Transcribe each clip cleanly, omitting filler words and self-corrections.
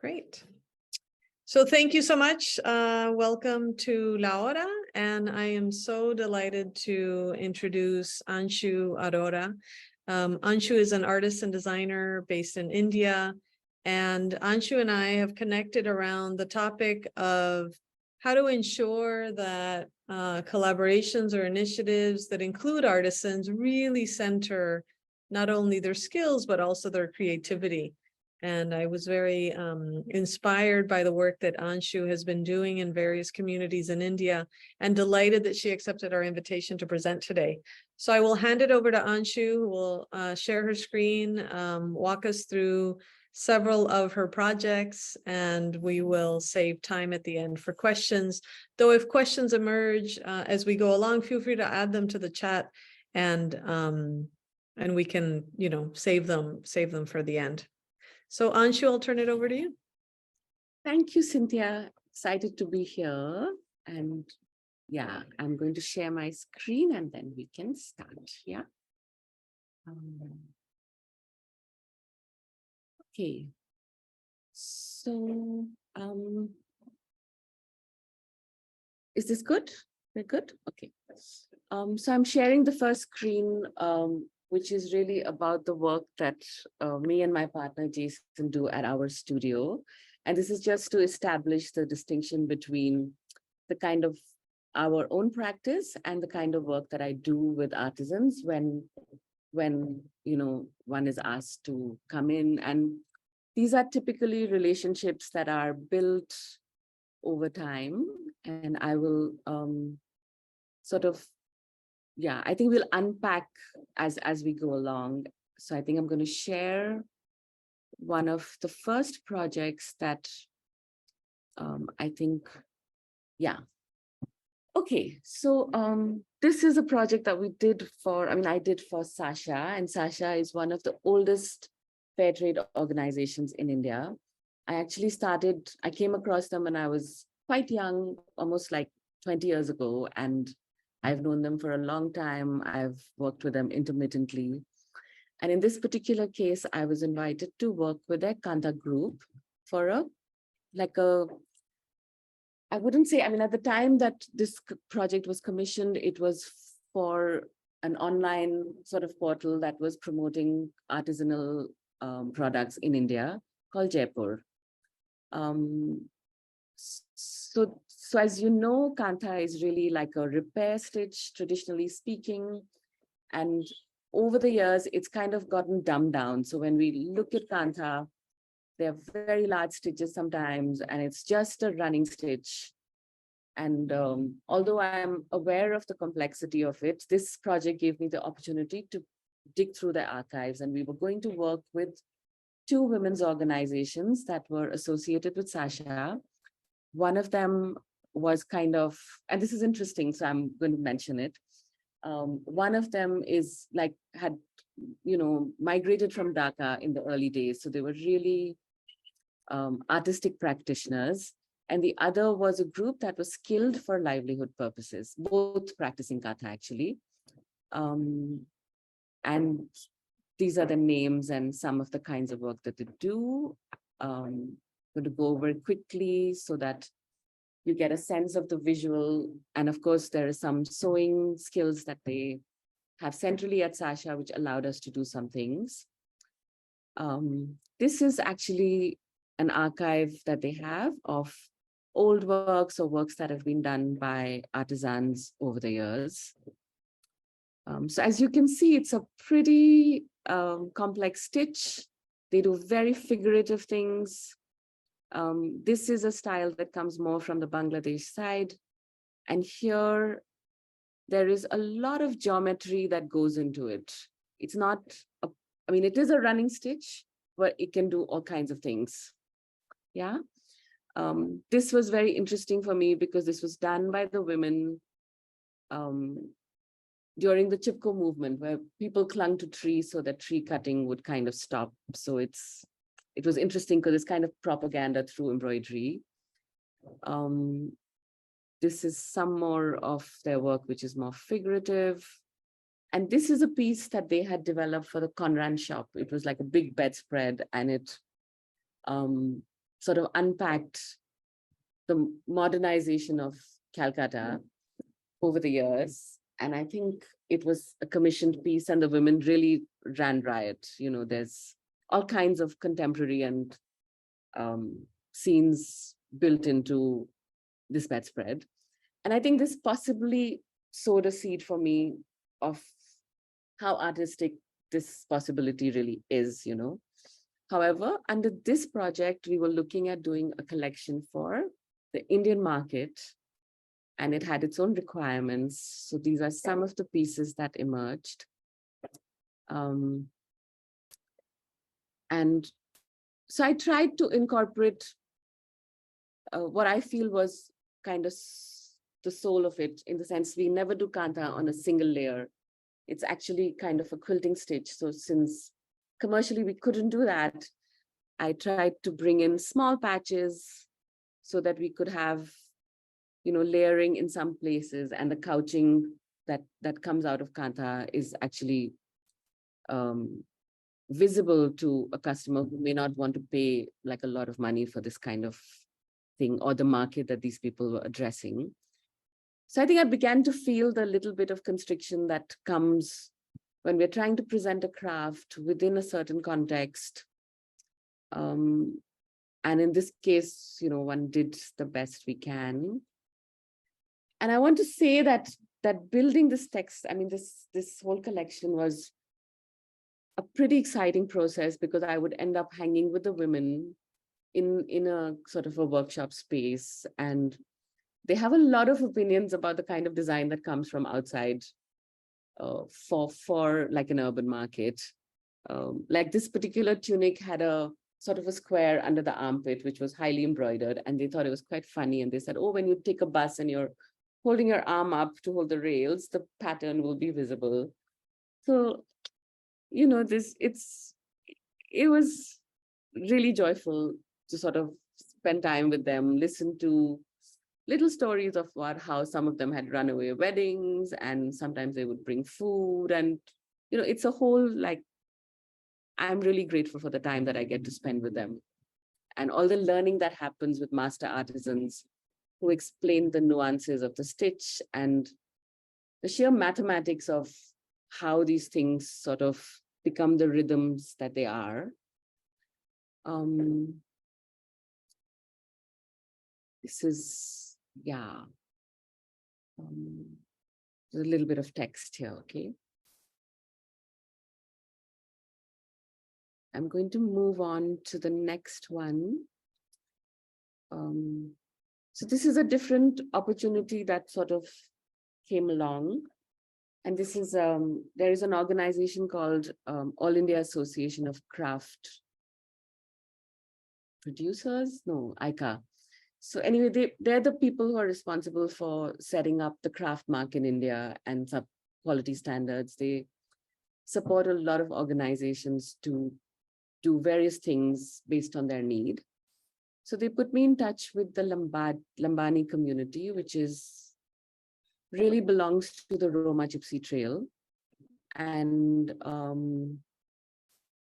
Great. So thank you so much. Welcome to La Hora, and I am so delighted to introduce Anshu Arora. Anshu is an artist and designer based in India, and Anshu and I have connected around the topic of how to ensure that collaborations or initiatives that include artisans really center not only their skills, but also their creativity. And I was very inspired by the work that Anshu has been doing in various communities in India, and delighted that she accepted our invitation to present today. So I will hand it over to Anshu, who will share her screen, walk us through several of her projects, and we will save time at the end for questions. Though if questions emerge as we go along, feel free to add them to the chat, and we can, save them for the end. So Anshu, I'll turn it over to you. Thank you, Cynthia. Excited to be here. And yeah, I'm going to share my screen and then we can start. Yeah. Okay. So is this good? We're good? Okay. So I'm sharing the first screen, which is really about the work that me and my partner Jason do at our studio. And this is just to establish the distinction between the kind of our own practice and the kind of work that I do with artisans when one is asked to come in. And these are typically relationships that are built over time. And I will I think we'll unpack as we go along. So I think I'm going to share one of the first projects that Okay, so this is a project that I did for Sasha, and Sasha is one of the oldest fair trade organizations in India. I came across them when I was quite young, almost like 20 years ago, and I've known them for a long time. I've worked with them intermittently. And in this particular case, I was invited to work with their Kanta group for at the time that this project was commissioned, it was for an online sort of portal that was promoting artisanal products in India called Jaipur. So as you know, Kanta is really like a repair stitch, traditionally speaking. And over the years, it's kind of gotten dumbed down. So when we look at Kanta, they're very large stitches sometimes, and it's just a running stitch. And although I'm aware of the complexity of it, this project gave me the opportunity to dig through the archives. And we were going to work with two women's organizations that were associated with Sasha. One of them was and this is interesting, so I'm going to mention it. One of them had migrated from Dhaka in the early days. So they were really artistic practitioners. And the other was a group that was skilled for livelihood purposes, both practicing Katha actually. And these are the names and some of the kinds of work that they do. I'm going to go over it quickly so that you get a sense of the visual. And of course, there are some sewing skills that they have centrally at Sasha, which allowed us to do some things. This is actually an archive that they have of old works or works that have been done by artisans over the years. So as you can see, it's a pretty complex stitch. They do very figurative things. This is a style that comes more from the Bangladesh side. And here, there is a lot of geometry that goes into it. It's not, it is a running stitch, but it can do all kinds of things. Yeah. This was very interesting for me because this was done by the women during the Chipko movement, where people clung to trees so that tree cutting would kind of stop. So it was interesting because it's kind of propaganda through embroidery. This is some more of their work, which is more figurative. And this is a piece that they had developed for the Conran shop. It was like a big bedspread, and it sort of unpacked the modernization of Calcutta over the years. And I think it was a commissioned piece and the women really ran riot. You know, there's all kinds of contemporary and scenes built into this bedspread. And I think this possibly sowed a seed for me of how artistic this possibility really is, you know. However, under this project, we were looking at doing a collection for the Indian market, and it had its own requirements. So these are some of the pieces that emerged. And so I tried to incorporate what I feel was kind of the soul of it, in the sense we never do kantha on a single layer. It's actually kind of a quilting stitch. So since commercially we couldn't do that, I tried to bring in small patches so that we could have, you know, layering in some places, and the couching that comes out of kantha is actually visible to a customer who may not want to pay like a lot of money for this kind of thing, or the market that these people were addressing. So I think I began to feel the little bit of constriction that comes when we're trying to present a craft within a certain context. And in this case, you know, one did the best we can. And I want to say that building this text, I mean, this whole collection was a pretty exciting process, because I would end up hanging with the women in a sort of a workshop space, and they have a lot of opinions about the kind of design that comes from outside for like an urban market. Like this particular tunic had a sort of a square under the armpit, which was highly embroidered, and they thought it was quite funny. And they said, oh, when you take a bus and you're holding your arm up to hold the rails, the pattern will be visible. So, you know, it was really joyful to sort of spend time with them, listen to little stories of how some of them had runaway weddings, and sometimes they would bring food. And, you know, it's a whole, like, I'm really grateful for the time that I get to spend with them, and all the learning that happens with master artisans who explain the nuances of the stitch and the sheer mathematics of how these things sort of become the rhythms that they are. This is, yeah. There's a little bit of text here, okay? I'm going to move on to the next one. So this is a different opportunity that sort of came along. And this is, there is an organization called All India Association of Craft Producers, no, ICA. So anyway, they're the people who are responsible for setting up the craft mark in India and sub quality standards. They support a lot of organizations to do various things based on their need. So they put me in touch with the Lambani community, which really belongs to the Roma Gypsy Trail. And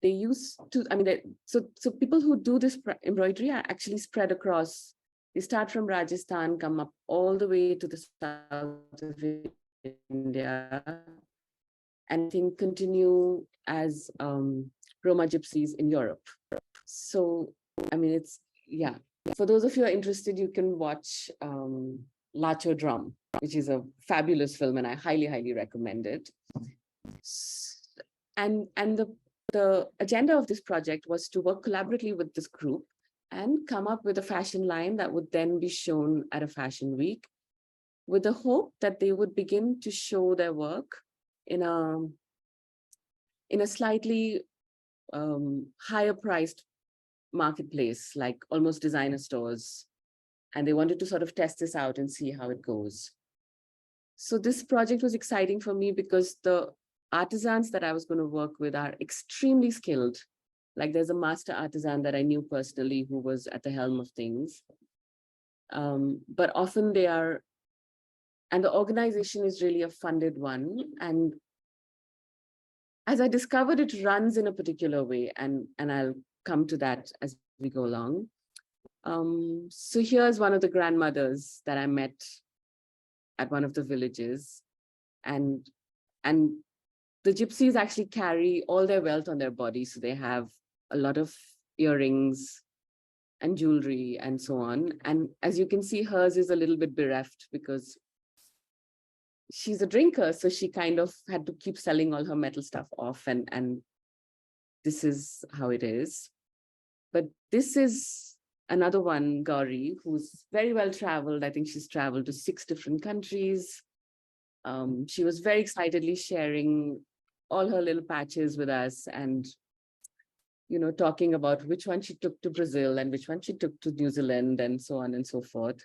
they used to, I mean, so people who do this embroidery are actually spread across. They start from Rajasthan, come up all the way to the south of India, and I think continue as Roma gypsies in Europe. So, I mean, it's, yeah. For those of you who are interested, you can watch Lacho Drum, which is a fabulous film, and I highly, highly recommend it. And the agenda of this project was to work collaboratively with this group and come up with a fashion line that would then be shown at a fashion week, with the hope that they would begin to show their work in a slightly higher priced marketplace, like almost designer stores. And they wanted to sort of test this out and see how it goes. So this project was exciting for me because the artisans that I was going to work with are extremely skilled. Like there's a master artisan that I knew personally who was at the helm of things. But often they are, and the organization is really a funded one. And as I discovered, it runs in a particular way, and I'll come to that as we go along. So here's one of the grandmothers that I met at one of the villages. And the gypsies actually carry all their wealth on their body. So they have a lot of earrings and jewelry and so on. And as you can see, hers is a little bit bereft because she's a drinker. So she kind of had to keep selling all her metal stuff off. And this is how it is. But this is another one, Gauri, who's very well traveled. I think she's traveled to 6 different countries. She was very excitedly sharing all her little patches with us and, you know, talking about which one she took to Brazil and which one she took to New Zealand and so on and so forth.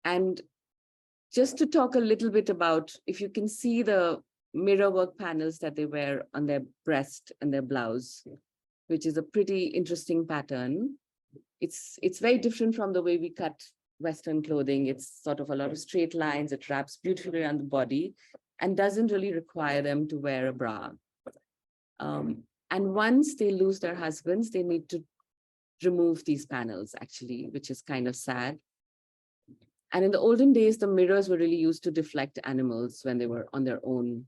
And just to talk a little bit about, if you can see the mirror work panels that they wear on their breast and their blouse, which is a pretty interesting pattern. It's very different from the way we cut Western clothing. It's sort of a lot of straight lines. It wraps beautifully around the body and doesn't really require them to wear a bra. And once they lose their husbands, they need to remove these panels, actually, which is kind of sad. And in the olden days, the mirrors were really used to deflect animals when they were on their own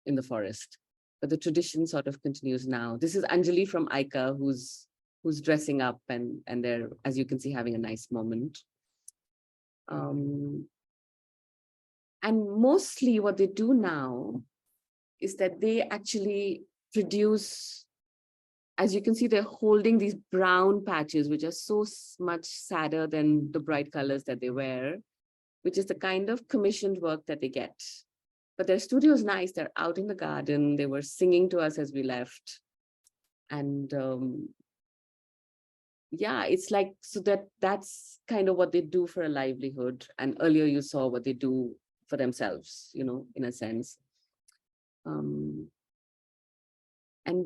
in the forest. But the tradition sort of continues now. This is Anjali from Aika, who's dressing up and they're, as you can see, having a nice moment. And mostly what they do now is that they actually produce, as you can see, they're holding these brown patches, which are so much sadder than the bright colors that they wear, which is the kind of commissioned work that they get. But their studio is nice. They're out in the garden. They were singing to us as we left. And yeah, it's like, so that's kind of what they do for a livelihood. And earlier you saw what they do for themselves, you know, in a sense. And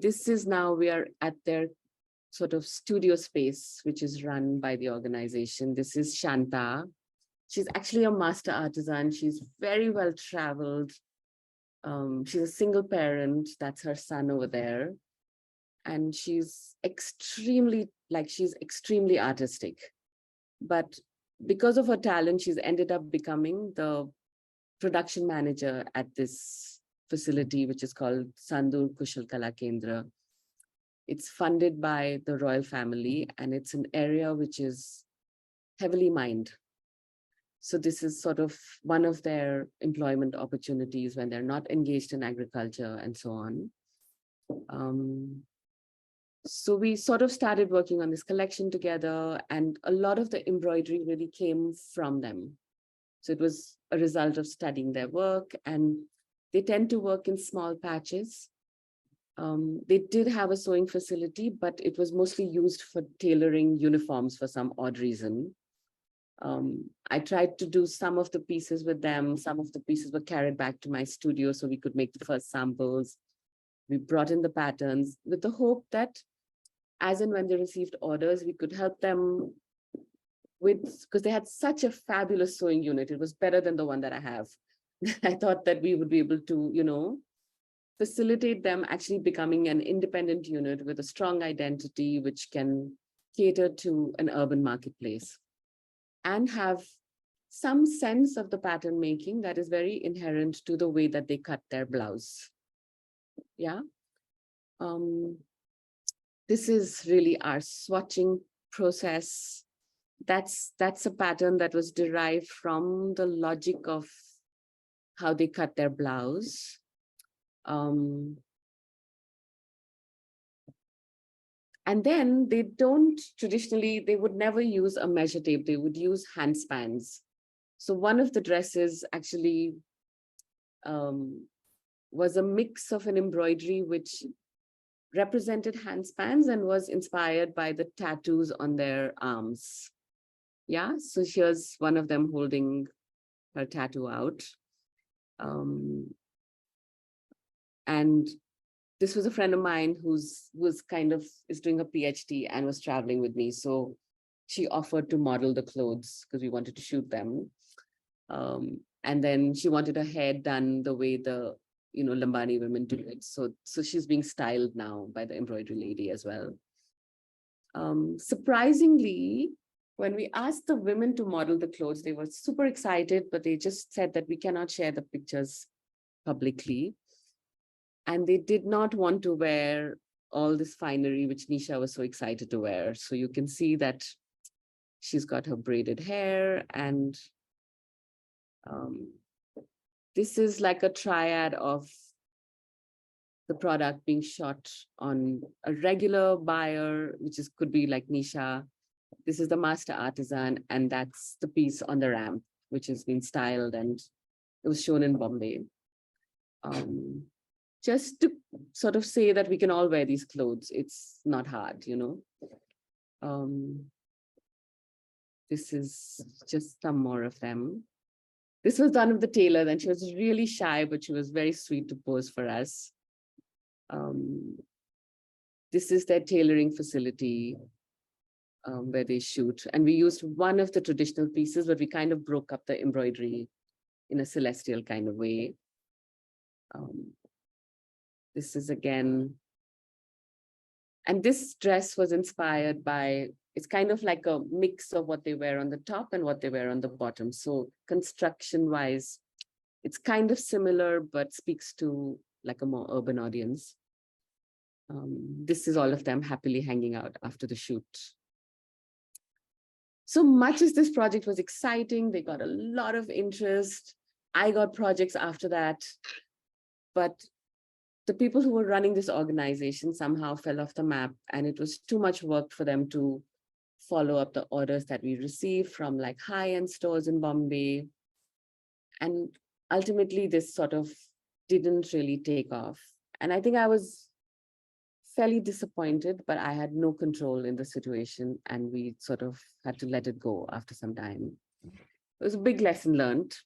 this is now, we are at their sort of studio space, which is run by the organization. This is Shanta. She's actually a master artisan. She's very well traveled. She's a single parent. That's her son over there. And she's extremely artistic. But because of her talent, she's ended up becoming the production manager at this facility, which is called Sandur Kushal Kala Kendra. It's funded by the royal family, and it's an area which is heavily mined. So this is sort of one of their employment opportunities when they're not engaged in agriculture and so on. So we sort of started working on this collection together, and a lot of the embroidery really came from them. So it was a result of studying their work, and they tend to work in small patches. They did have a sewing facility, but it was mostly used for tailoring uniforms for some odd reason. I tried to do some of the pieces with them. Some of the pieces were carried back to my studio so we could make the first samples. We brought in the patterns with the hope that as and when they received orders, we could help them with, because they had such a fabulous sewing unit. It was better than the one that I have. I thought that we would be able to, you know, facilitate them actually becoming an independent unit with a strong identity, which can cater to an urban marketplace and have some sense of the pattern making that is very inherent to the way that they cut their blouse. Yeah. This is really our swatching process. That's a pattern that was derived from the logic of how they cut their blouse. And then they don't traditionally, they would never use a measure tape. They would use hand spans. So one of the dresses actually was a mix of an embroidery which represented hand spans and was inspired by the tattoos on their arms. Yeah, so here's one of them holding her tattoo out. And this was a friend of mine is doing a PhD and was traveling with me. So she offered to model the clothes because we wanted to shoot them. And then she wanted her hair done the way the Lambani women do it. So she's being styled now by the embroidery lady as well. Surprisingly, when we asked the women to model the clothes, they were super excited, but they just said that we cannot share the pictures publicly. And they did not want to wear all this finery, which Nisha was so excited to wear. So you can see that she's got her braided hair, and this is like a triad of the product being shot on a regular buyer, which could be like Nisha. This is the master artisan, and that's the piece on the ramp, which has been styled, and it was shown in Bombay. Just to sort of say that we can all wear these clothes. It's not hard, This is just some more of them. This was done with the tailor, and she was really shy, but she was very sweet to pose for us. This is their tailoring facility where they shoot. And we used one of the traditional pieces, but we kind of broke up the embroidery in a celestial kind of way. This is again, and this dress was inspired by, it's kind of like a mix of what they wear on the top and what they wear on the bottom. So construction wise, it's kind of similar, but speaks to like a more urban audience. This is all of them happily hanging out after the shoot. So much as this project was exciting, they got a lot of interest. I got projects after that, but the people who were running this organization somehow fell off the map, and it was too much work for them to follow up the orders that we received from like high-end stores in Bombay. And ultimately, this sort of didn't really take off. And I think I was fairly disappointed, but I had no control in the situation, and we sort of had to let it go after some time. It was a big lesson learned.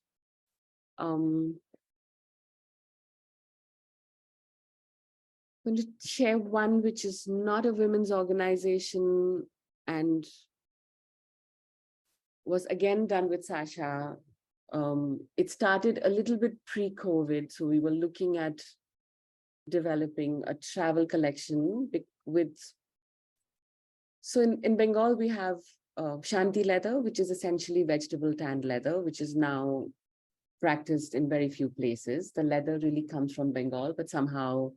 I'm going to share one which is not a women's organization and was again done with Sasha. It started a little bit pre-COVID, so we were looking at developing a travel collection with, so in Bengal we have Shanti leather, which is essentially vegetable tanned leather, which is now practiced in very few places. The leather really comes from Bengal, but somehow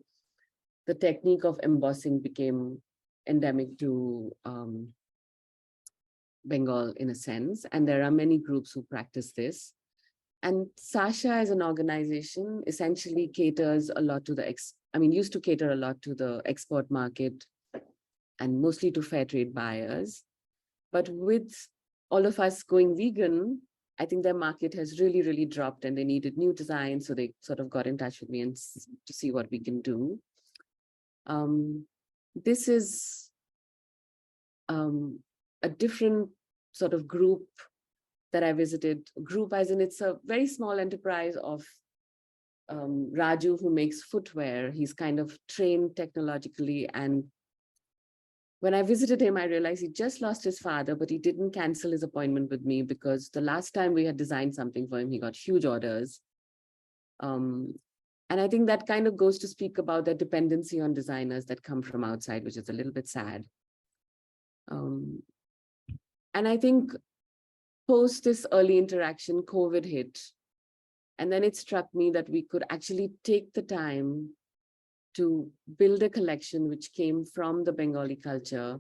the technique of embossing became endemic to Bengal in a sense. And there are many groups who practice this. And Sasha as an organization essentially caters a lot to the, used to cater a lot to the export market and mostly to fair trade buyers. But with all of us going vegan, I think their market has really, really dropped and they needed new designs. So they sort of got in touch with me and to see what we can do. This is a different sort of group that I visited. Group as in it's a very small enterprise of Raju, who makes footwear. He's kind of trained technologically. And when I visited him, I realized he just lost his father, but he didn't cancel his appointment with me because the last time we had designed something for him, he got huge orders. And I think that kind of goes to speak about the dependency on designers that come from outside, which is a little bit sad. And I think post this early interaction, COVID hit. And then it struck me that we could actually take the time to build a collection which came from the Bengali culture.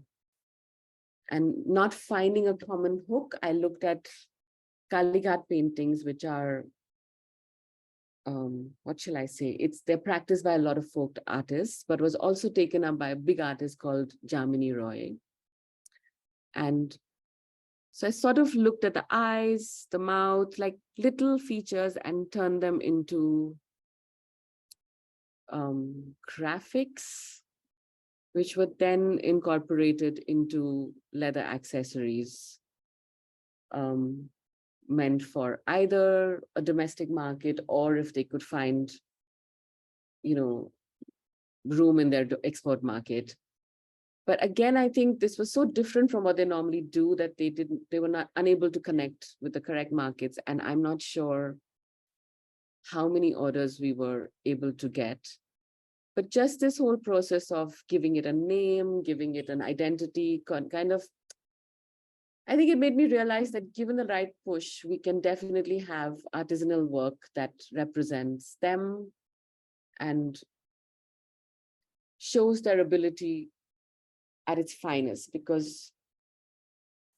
And not finding a common hook, I looked at Kalighat paintings, which are, what shall I say? They're practiced by a lot of folk artists, but was also taken up by a big artist called Jaramillo. And so I sort of looked at the eyes, the mouth, like little features and turned them into graphics, which were then incorporated into leather accessories meant for either a domestic market or if they could find, room in their export market. But again, I think this was so different from what they normally do that they were not unable to connect with the correct markets. And I'm not sure how many orders we were able to get. But just this whole process of giving it a name, giving it an identity, kind of, I think it made me realize that given the right push, we can definitely have artisanal work that represents them and shows their ability at its finest, because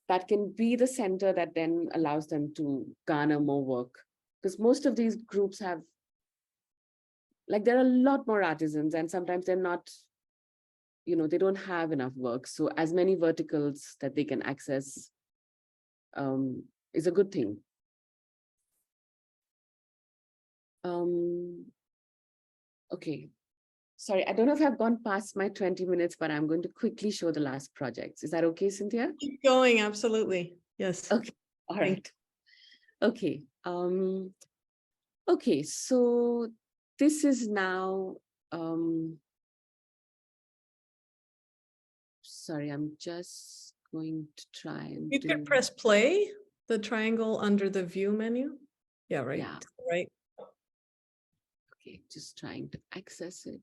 that can be the center that then allows them to garner more work. Because most of these groups have, like, there are a lot more artisans, and sometimes they're not, they don't have enough work. So as many verticals that they can access is a good thing. Okay. Sorry, I don't know if I've gone past my 20 minutes, but I'm going to quickly show the last projects. Is that okay, Cynthia? Keep going, absolutely. Yes. Okay, all right. Okay. Okay, so this is now, sorry, I'm just going to try and You could press play, the triangle under the view menu. Yeah, right. Yeah. Right. Okay, just trying to access it.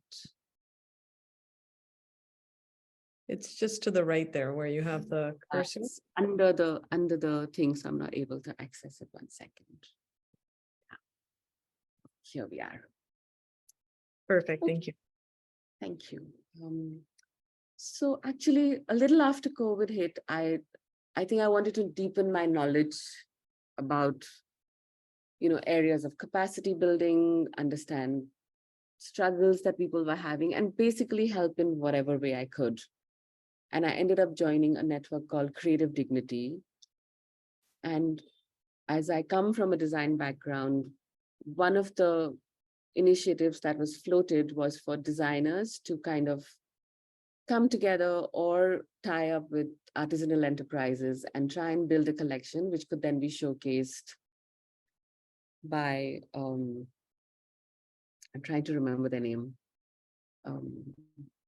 It's just to the right there where you have the cursor. Under the thing, so I'm not able to access it. 1 second. Here we are. Perfect. Okay. Thank you. Thank you. So actually, a little after COVID hit, I think I wanted to deepen my knowledge about, areas of capacity building, understand struggles that people were having, and basically help in whatever way I could. And I ended up joining a network called Creative Dignity. And as I come from a design background, one of the initiatives that was floated was for designers to kind of come together or tie up with artisanal enterprises and try and build a collection which could then be showcased by, I'm trying to remember the name.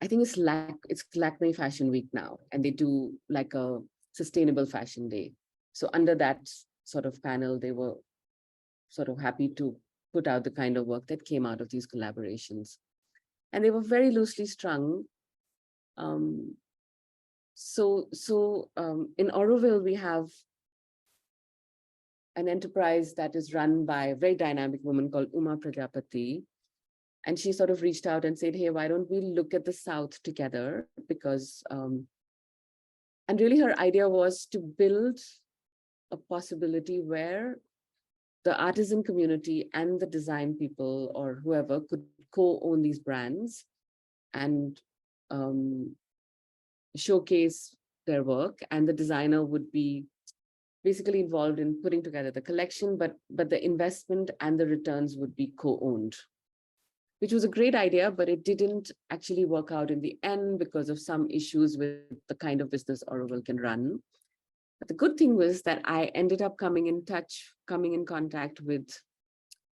I think it's Lakme Fashion Week now, and they do like a sustainable fashion day. So under that sort of panel, they were sort of happy to put out the kind of work that came out of these collaborations. And they were very loosely strung. So in Auroville, we have an enterprise that is run by a very dynamic woman called Uma Prajapati. And she sort of reached out and said, hey, why don't we look at the South together? Because, and really her idea was to build a possibility where the artisan community and the design people or whoever could co-own these brands and showcase their work, and the designer would be basically involved in putting together the collection, but the investment and the returns would be co-owned, which was a great idea, but it didn't actually work out in the end because of some issues with the kind of business Auroville can run. But the good thing was that I ended up coming in contact with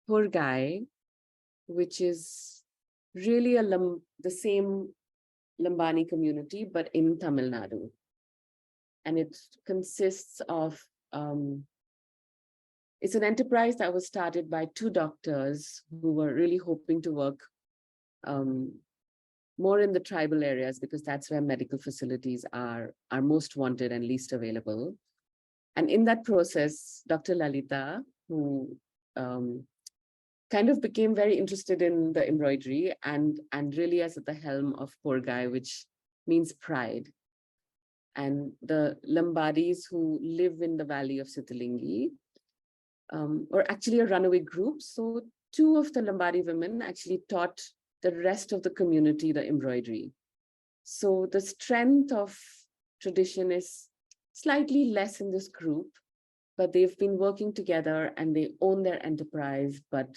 Poor Guy, which is really the same Lambani community, but in Tamil Nadu. And it consists of, it's an enterprise that was started by 2 doctors who were really hoping to work more in the tribal areas, because that's where medical facilities are most wanted and least available. And in that process, Dr. Lalita, who kind of became very interested in the embroidery and really is at the helm of Poor Guy, which means pride. And the Lambadis who live in the valley of Sitalingi were actually a runaway group. So 2 of the Lambadi women actually taught the rest of the community the embroidery. So the strength of tradition is slightly less in this group, but they've been working together and they own their enterprise. But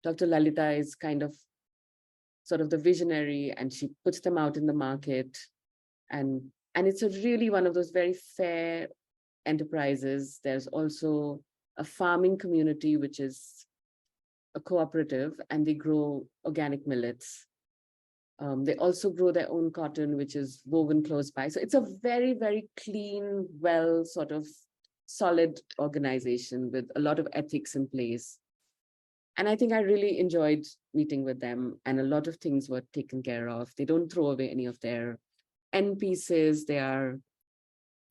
Dr. Lalita is kind of sort of the visionary, and she puts them out in the market. And it's a really one of those very fair enterprises. There's also a farming community, which is a cooperative, and they grow organic millets. They also grow their own cotton, which is woven close by. So it's a very, very clean, well, sort of solid organization with a lot of ethics in place. And I think I really enjoyed meeting with them, and a lot of things were taken care of. They don't throw away any of their end pieces. They are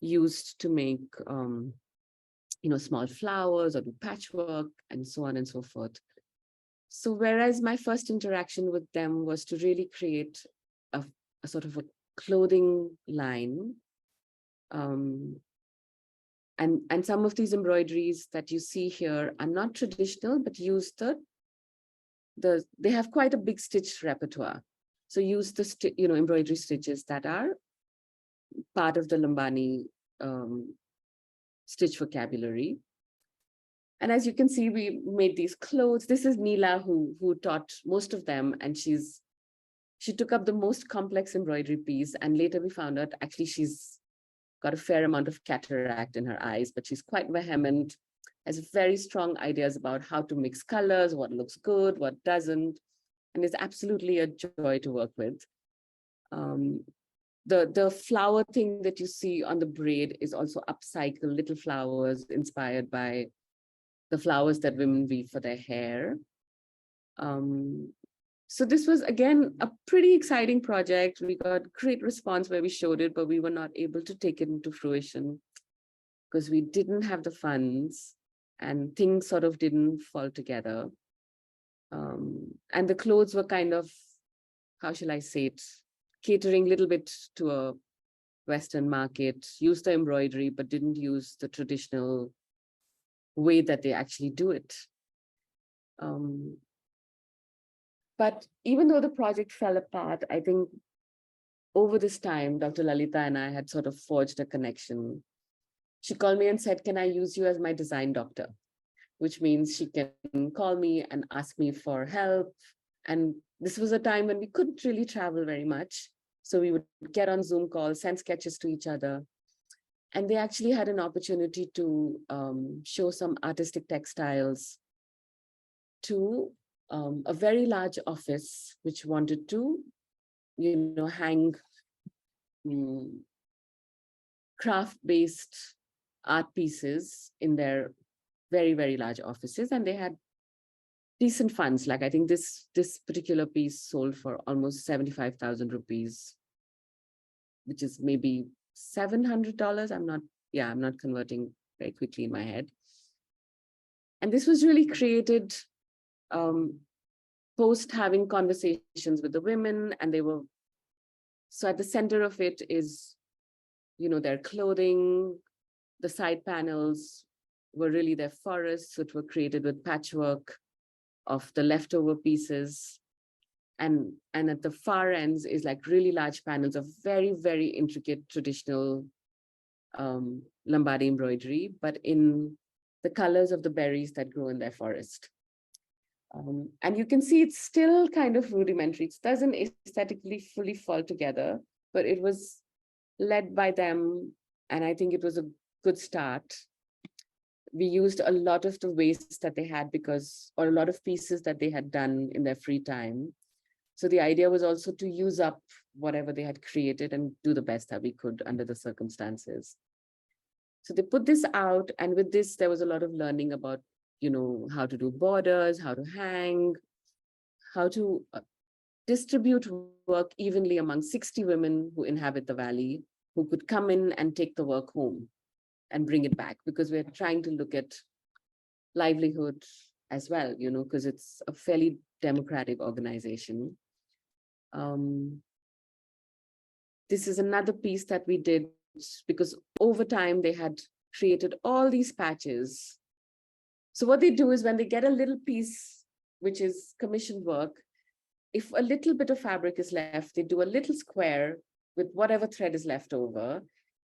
used to make, small flowers or do patchwork and so on and so forth. So whereas my first interaction with them was to really create a sort of a clothing line, and some of these embroideries that you see here are not traditional, but use they have quite a big stitch repertoire. So use the embroidery stitches that are part of the Lambani stitch vocabulary. And as you can see, we made these clothes. This is Neela who taught most of them, and she took up the most complex embroidery piece. And later we found out actually she's got a fair amount of cataract in her eyes, but she's quite vehement, has very strong ideas about how to mix colors, what looks good, what doesn't, and is absolutely a joy to work with. The flower thing that you see on the braid is also upcycled little flowers inspired by the flowers that women weave for their hair. So this was, again, a pretty exciting project. We got great response where we showed it, but we were not able to take it into fruition because we didn't have the funds and things sort of didn't fall together. And the clothes were kind of, how shall I say it, catering a little bit to a Western market, used the embroidery, but didn't use the traditional way that they actually do it. But even though the project fell apart, I think over this time, Dr. Lalita and I had sort of forged a connection. She called me and said, can I use you as my design doctor? Which means she can call me and ask me for help. And this was a time when we couldn't really travel very much. So we would get on Zoom calls, send sketches to each other. And they actually had an opportunity to show some artistic textiles to a very large office, which wanted to, hang craft-based art pieces in their very, very large offices. And they had decent funds. Like I think this particular piece sold for almost 75,000 rupees, which is maybe $700. I'm not converting very quickly in my head. And this was really created post having conversations with the women, and so at the center of it is, their clothing. The side panels were really their forests, which were created with patchwork of the leftover pieces. And at the far ends is like really large panels of very, very intricate traditional Lambadi embroidery, but in the colors of the berries that grow in their forest. And you can see it's still kind of rudimentary. It doesn't aesthetically fully fall together, but it was led by them. And I think it was a good start. We used a lot of the waste that they had or a lot of pieces that they had done in their free time. So the idea was also to use up whatever they had created and do the best that we could under the circumstances. So they put this out, and with this, there was a lot of learning about, how to do borders, how to hang, how to distribute work evenly among 60 women who inhabit the valley, who could come in and take the work home and bring it back, because we're trying to look at livelihood as well, because it's a fairly democratic organization. This is another piece that we did because over time they had created all these patches. So what they do is when they get a little piece, which is commissioned work, if a little bit of fabric is left, they do a little square with whatever thread is left over.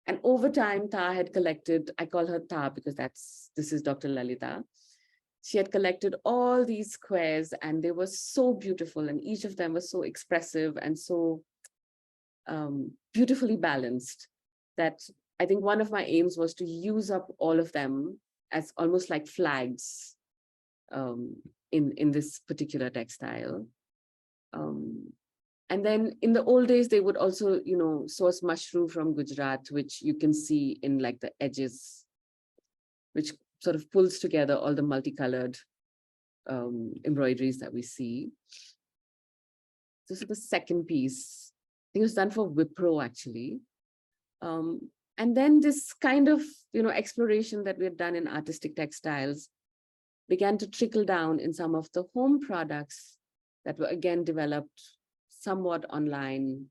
And over time, Ta had collected, I call her Ta because this is Dr. Lalita. She had collected all these squares, and they were so beautiful, and each of them was so expressive and so beautifully balanced that I think one of my aims was to use up all of them as almost like flags in this particular textile. And then in the old days, they would also, source mushroom from Gujarat, which you can see in like the edges, which sort of pulls together all the multicolored embroideries that we see. This is the second piece. I think it was done for Wipro, actually. And then this kind of, exploration that we had done in artistic textiles began to trickle down in some of the home products that were again developed somewhat online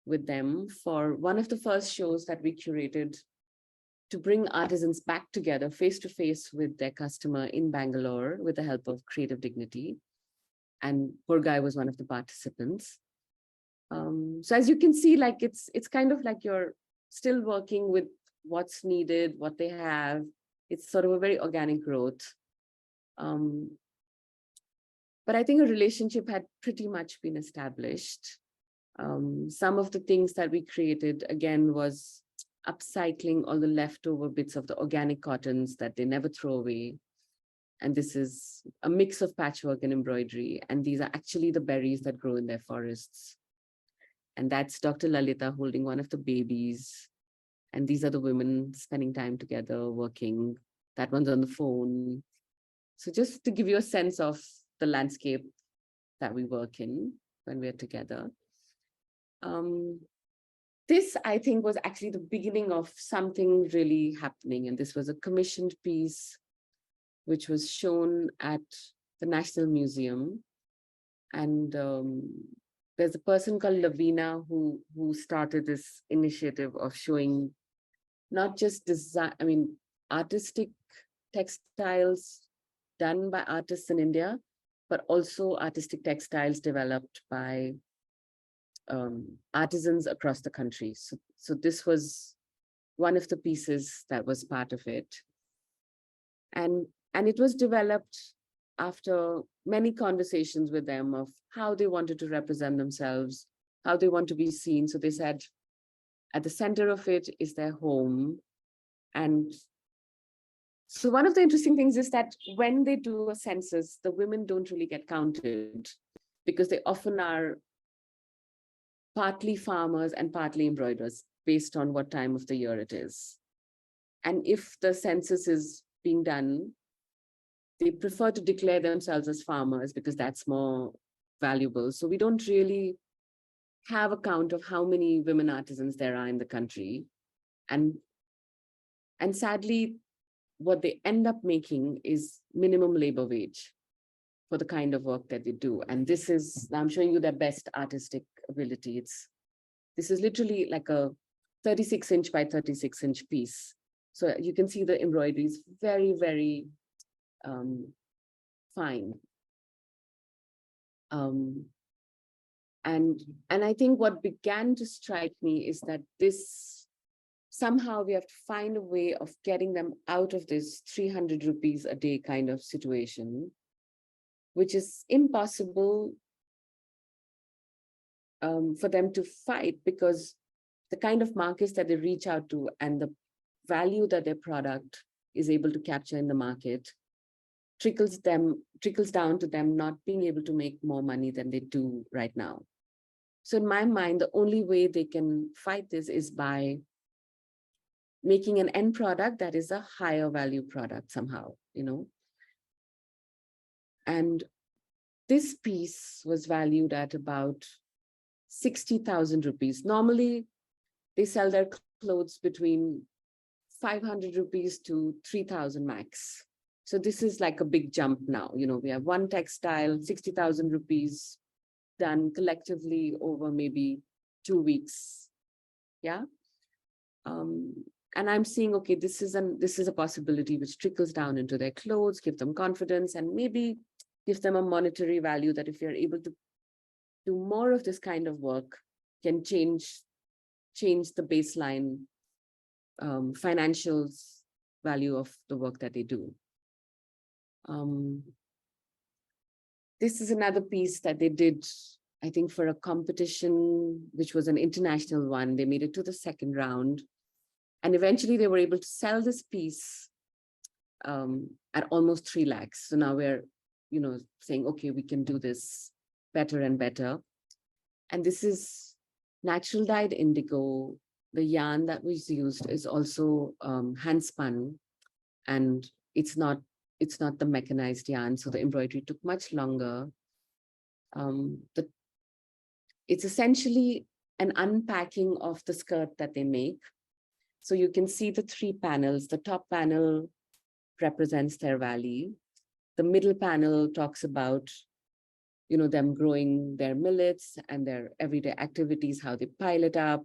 with them for one of the first shows that we curated to bring artisans back together face to face with their customer in Bangalore with the help of Creative Dignity. And Burgai was one of the participants. So as you can see, like it's kind of like you're still working with what's needed, what they have. It's sort of a very organic growth. But I think a relationship had pretty much been established. Some of the things that we created, again, was upcycling all the leftover bits of the organic cottons that they never throw away. And this is a mix of patchwork and embroidery. And these are actually the berries that grow in their forests. And that's Dr. Lalita holding one of the babies. And these are the women spending time together, working. That one's on the phone. So just to give you a sense of the landscape that we work in when we're together. This, I think, was actually the beginning of something really happening. And this was a commissioned piece, which was shown at the National Museum. And there's a person called Lavina who started this initiative of showing not just design, artistic textiles done by artists in India, but also artistic textiles developed by artisans across the country. So this was one of the pieces that was part of it. And it was developed after many conversations with them of how they wanted to represent themselves, how they want to be seen. So they said, at the center of it is their home. And so one of the interesting things is that when they do a census, the women don't really get counted because they often are partly farmers and partly embroiderers based on what time of the year it is. And if the census is being done, they prefer to declare themselves as farmers because that's more valuable. So we don't really have a count of how many women artisans there are in the country. And sadly, what they end up making is minimum labor wage for the kind of work that they do. And this is, I'm showing you their best artistic ability. This is literally like a 36-inch by 36-inch piece. So you can see the embroidery is very, very fine. And I think what began to strike me is that this, somehow we have to find a way of getting them out of this 300 rupees a day kind of situation, which is impossible for them to fight because the kind of markets that they reach out to and the value that their product is able to capture in the market trickles down to them not being able to make more money than they do right now. So in my mind, the only way they can fight this is by making an end product that is a higher value product somehow, And this piece was valued at about 60,000 rupees. Normally, they sell their clothes between 500 rupees to 3,000 max. So this is like a big jump now. We have one textile, 60,000 rupees done collectively over maybe 2 weeks. Yeah. And I'm seeing, okay, this is a possibility which trickles down into their clothes, give them confidence, and maybe give them a monetary value that if you're able to do more of this kind of work, can change the baseline financials value of the work that they do. This is another piece that they did, I think, for a competition, which was an international one. They made it to the second round. And eventually they were able to sell this piece at almost 3 lakhs. So now we're, saying, okay, we can do this better and better. And this is natural dyed indigo. The yarn that was used is also hand spun, and it's not it's not the mechanized yarn, so the embroidery took much longer. It's essentially an unpacking of the skirt that they make. So you can see the 3 panels. The top panel represents their valley. The middle panel talks about, them growing their millets and their everyday activities, how they pile it up.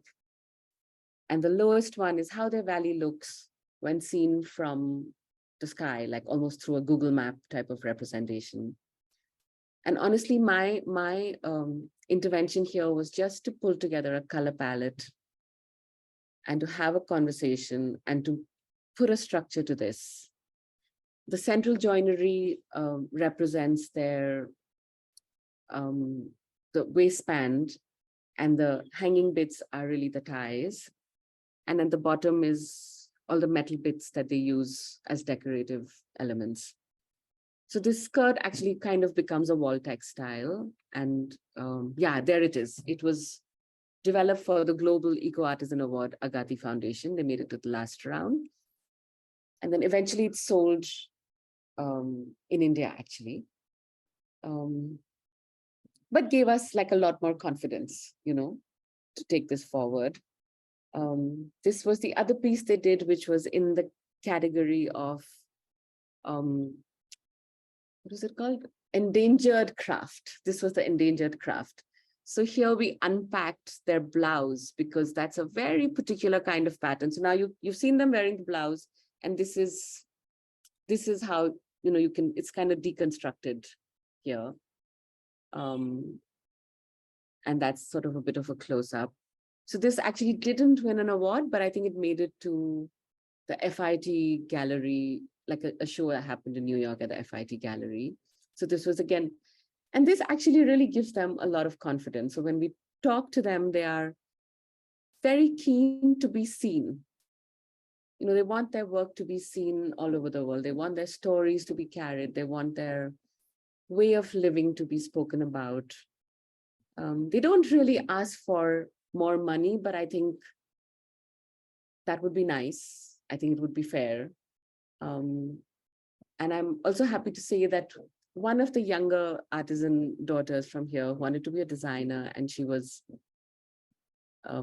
And the lowest one is how their valley looks when seen from the sky, like almost through a Google map type of representation. And honestly, my intervention here was just to pull together a color palette and to have a conversation and to put a structure to this. The central joinery represents their the waistband, and the hanging bits are really the ties. And at the bottom is all the metal bits that they use as decorative elements. So this skirt actually kind of becomes a wall textile. And yeah, there it is. It was developed for the Global Eco Artisan Award Agati Foundation. They made it to the last round. And then eventually it's sold in India, actually. But gave us like a lot more confidence, to take this forward. This was the other piece they did, which was in the category of, what is it called? Endangered craft. This was the endangered craft. So here we unpacked their blouse, because that's a very particular kind of pattern. So now you've seen them wearing the blouse, and this is how, you can, it's kind of deconstructed here. And that's sort of a bit of a close-up. So this actually didn't win an award, but I think it made it to the FIT gallery, like a show that happened in New York at the FIT gallery. So this was again, and this actually really gives them a lot of confidence. So when we talk to them, they are very keen to be seen. They want their work to be seen all over the world. They want their stories to be carried. They want their way of living to be spoken about. They don't really ask for more money, but I think that would be nice. I think it would be fair. And I'm also happy to say that one of the younger artisan daughters from here wanted to be a designer, and she was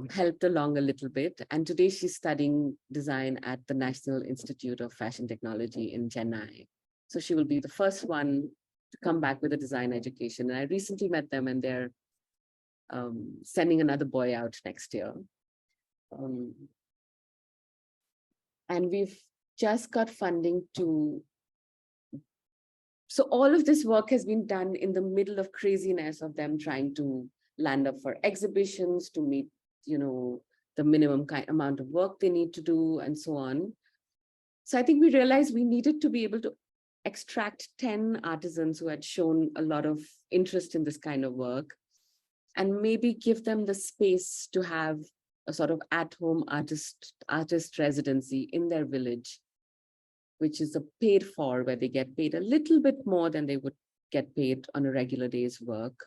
helped along a little bit. And today she's studying design at the National Institute of Fashion Technology in Chennai. So she will be the first one to come back with a design education. And I recently met them, and they're sending another boy out next year. And we've just got funding to, so all of this work has been done in the middle of craziness of them trying to land up for exhibitions, to meet, the minimum amount of work they need to do, and so on. So I think we realized we needed to be able to extract 10 artisans who had shown a lot of interest in this kind of work, and maybe give them the space to have a sort of at-home artist residency in their village, which is a paid for, where they get paid a little bit more than they would get paid on a regular day's work.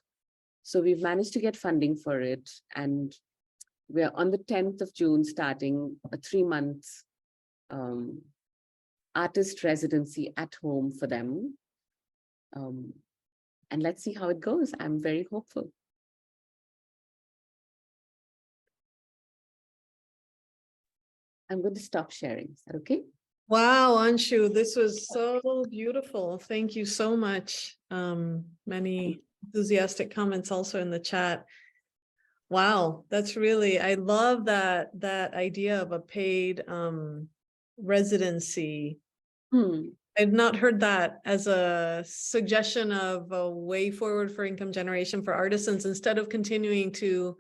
So we've managed to get funding for it, and we're on the 10th of June starting a 3-month artist residency at home for them. And let's see how it goes. I'm very hopeful. I'm going to stop sharing. Is that okay? Wow, Anshu, this was so beautiful. Thank you so much. Many enthusiastic comments also in the chat. Wow, that's really, I love that idea of a paid residency. I've not heard that as a suggestion of a way forward for income generation for artisans, instead of continuing to,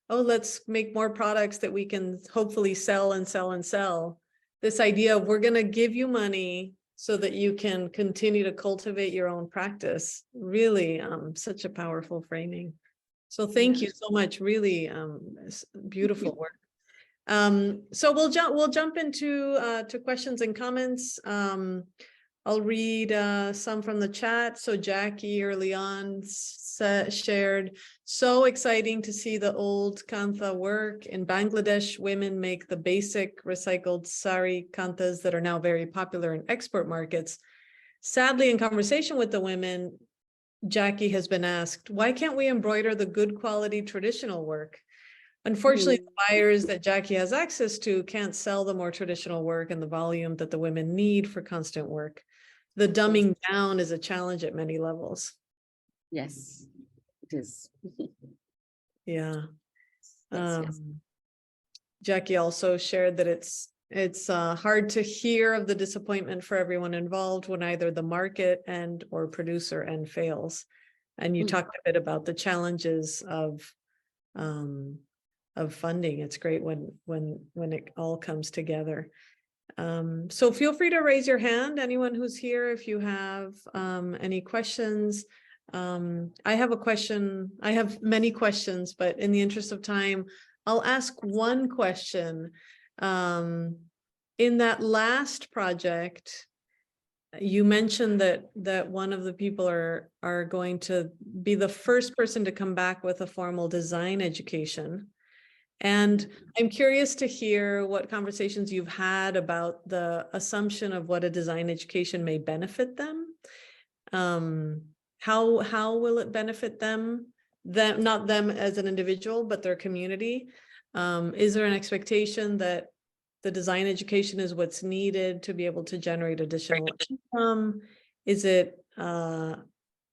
oh, let's make more products that we can hopefully sell and sell and sell. This idea of, we're going to give you money so that you can continue to cultivate your own practice. Really, such a powerful framing. So thank you so much. Really beautiful work. So we'll jump into to questions and comments. I'll read some from the chat. So Jackie early on shared, so exciting to see the old kantha work. In Bangladesh, women make the basic recycled sari kanthas that are now very popular in export markets. sadly, in conversation with the women, Jackie has been asked, why can't we embroider the good quality traditional work? Unfortunately, the buyers that Jackie has access to can't sell the more traditional work and the volume that the women need for constant work. The dumbing down is a challenge at many levels. Yes, it is. Yeah. Yes. Jackie also shared that it's hard to hear of the disappointment for everyone involved when either the market and or producer end fails. And you talked a bit about the challenges of funding. It's great when it all comes together. So feel free to raise your hand, anyone who's here, if you have any questions. I have a question. I have many questions, but in the interest of time, I'll ask one question. In that last project, you mentioned that one of the people are going to be the first person to come back with a formal design education. And I'm curious to hear what conversations you've had about the assumption of what a design education may benefit them. How will it benefit them? Not them as an individual, but their community. Is there an expectation that the design education is what's needed to be able to generate additional income? Is it, are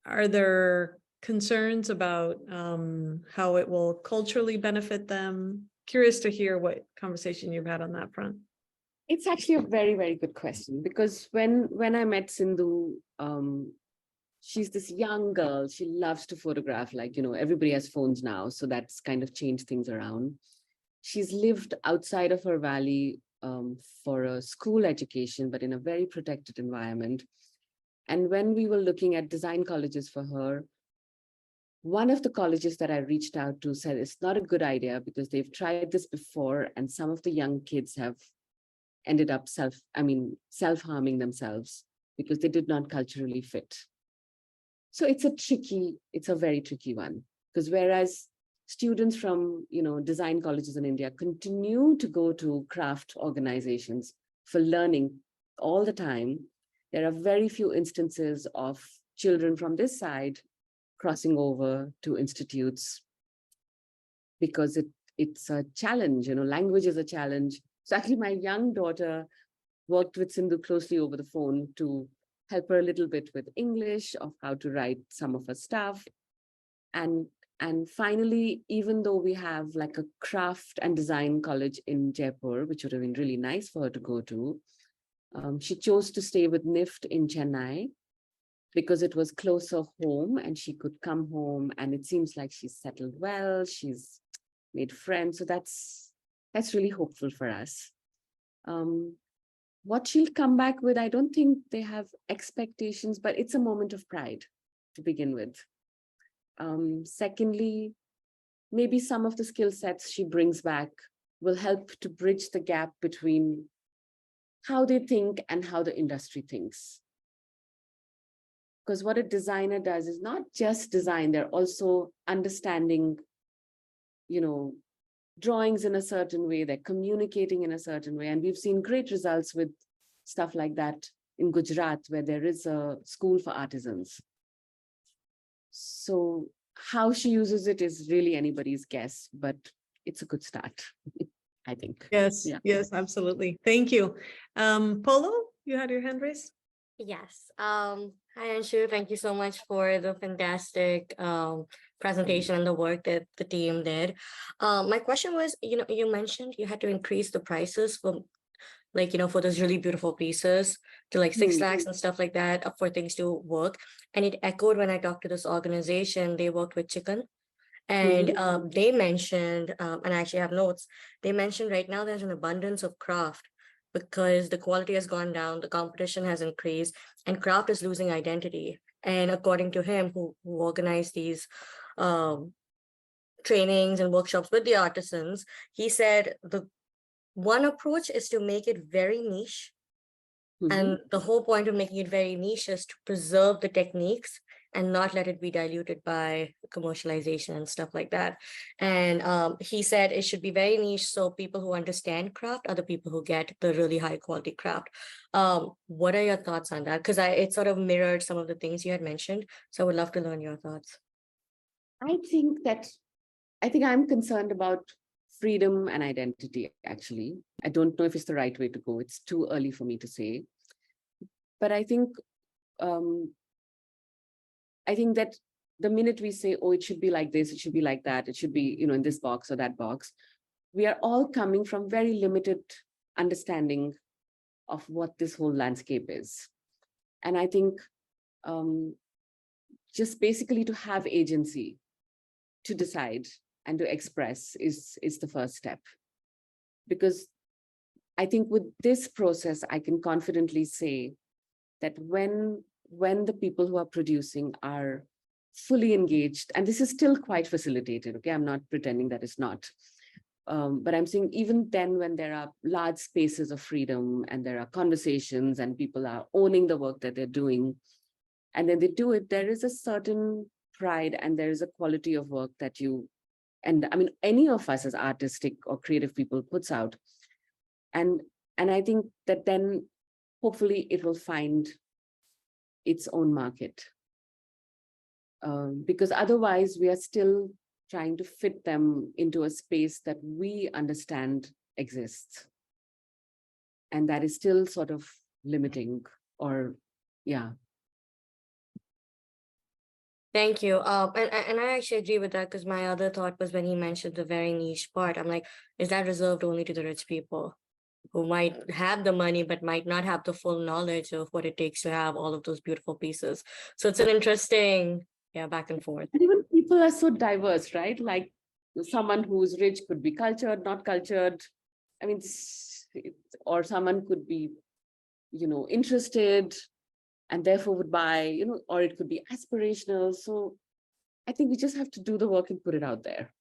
there concerns about how it will culturally benefit them? Curious to hear what conversation you've had on that front. It's actually a very, very good question, because when I met Sindhu, she's this young girl. She loves to photograph, like, you know, everybody has phones now. So that's kind of changed things around. She's lived outside of her valley for a school education, but in a very protected environment. And when we were looking at design colleges for her, one of the colleges that I reached out to said it's not a good idea because they've tried this before and some of the young kids have ended up self-harming themselves because they did not culturally fit. So it's a very tricky one, because whereas students from, you know, design colleges in India continue to go to craft organizations for learning all the time, there are very few instances of children from this side crossing over to institutes because it's a challenge, you know, language is a challenge. So actually my young daughter worked with Sindhu closely over the phone to help her a little bit with English, of how to write some of her stuff. And finally, even though we have like a craft and design college in Jaipur, which would have been really nice for her to go to, she chose to stay with NIFT in Chennai because it was closer home and she could come home, and it seems like she's settled well, she's made friends. So that's really hopeful for us. What she'll come back with, I don't think they have expectations, but it's a moment of pride to begin with. Secondly, maybe some of the skill sets she brings back will help to bridge the gap between how they think and how the industry thinks. Because what a designer does is not just design, they're also understanding, you know, drawings in a certain way, they're communicating in a certain way. And we've seen great results with stuff like that in Gujarat, where there is a school for artisans. So how she uses it is really anybody's guess, but it's a good start, I think. Yes, Yeah. yes, absolutely. Thank you. Polo, you had your hand raised? Yes. Hi, Anshu. Thank you so much for the fantastic presentation and the work that the team did. My question was, you mentioned you had to increase the prices for, like, for those really beautiful pieces to like 6 lakhs and stuff like that for things to work. And it echoed when I talked to this organization. They worked with chicken. And they mentioned, and I actually have notes, they mentioned right now there's an abundance of craft because the quality has gone down, the competition has increased, and craft is losing identity. And according to him, who organized these trainings and workshops with the artisans, he said the one approach is to make it very niche. And the whole point of making it very niche is to preserve the techniques and not let it be diluted by commercialization and stuff like that. And he said it should be very niche, so people who understand craft are the people who get the really high quality craft. What are your thoughts on that? Because it sort of mirrored some of the things you had mentioned. So I would love to learn your thoughts. I think I'm concerned about freedom and identity, actually. I don't know if it's the right way to go. It's too early for me to say. But I think that the minute we say, oh, it should be like this, it should be like that, it should be, in this box or that box, we are all coming from very limited understanding of what this whole landscape is. And I think just basically to have agency, to decide and to express is the first step. Because I think with this process, I can confidently say that when the people who are producing are fully engaged, and this is still quite facilitated, okay, I'm not pretending that it's not, but I'm saying even then, when there are large spaces of freedom and there are conversations and people are owning the work that they're doing, and then they do it, there is a certain pride and there is a quality of work that and I mean, any of us as artistic or creative people puts out. And I think that then hopefully it will find its own market. Because otherwise we are still trying to fit them into a space that we understand exists. And that is still sort of limiting, or yeah. Thank you. And I actually agree with that, because my other thought was when he mentioned the very niche part, I'm like, is that reserved only to the rich people who might have the money but might not have the full knowledge of what it takes to have all of those beautiful pieces? So it's an interesting, back and forth. And even people are so diverse, right? Like someone who's rich could be cultured, not cultured. I mean, or someone could be, interested and therefore would buy, or it could be aspirational. So I think we just have to do the work and put it out there.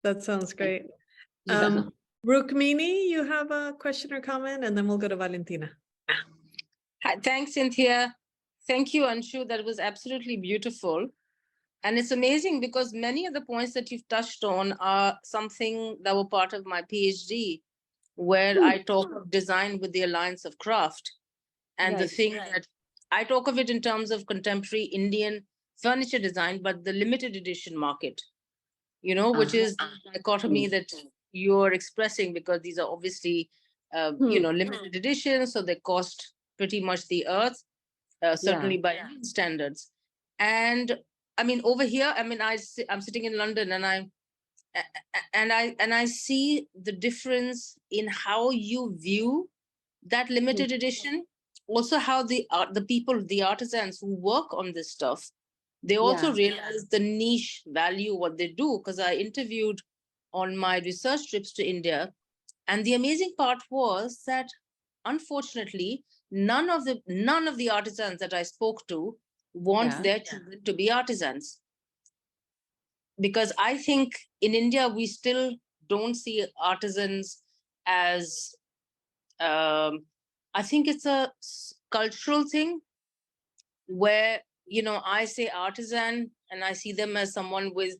That sounds great. Yeah. Rukmini, you have a question or comment, and then we'll go to Valentina. Hi, thanks, Cynthia. Thank you, Anshu. That was absolutely beautiful. And it's amazing because many of the points that you've touched on are something that were part of my PhD, where I talk of design with the alliance of craft. And the thing that I talk of it in terms of contemporary Indian furniture design, but the limited edition market, which is the dichotomy that you're expressing, because these are obviously, limited editions. So they cost pretty much the earth, certainly by Indian standards. And I mean, over here, I mean, I'm sitting in London, and I see the difference in how you view that limited edition. Also, how the people, the artisans who work on this stuff, they also realize the niche value what they do. Because I interviewed on my research trips to India, and the amazing part was that, unfortunately, none of the artisans that I spoke to want their children to be artisans. Because I think in India, we still don't see artisans as, I think it's a cultural thing where, I say artisan and I see them as someone with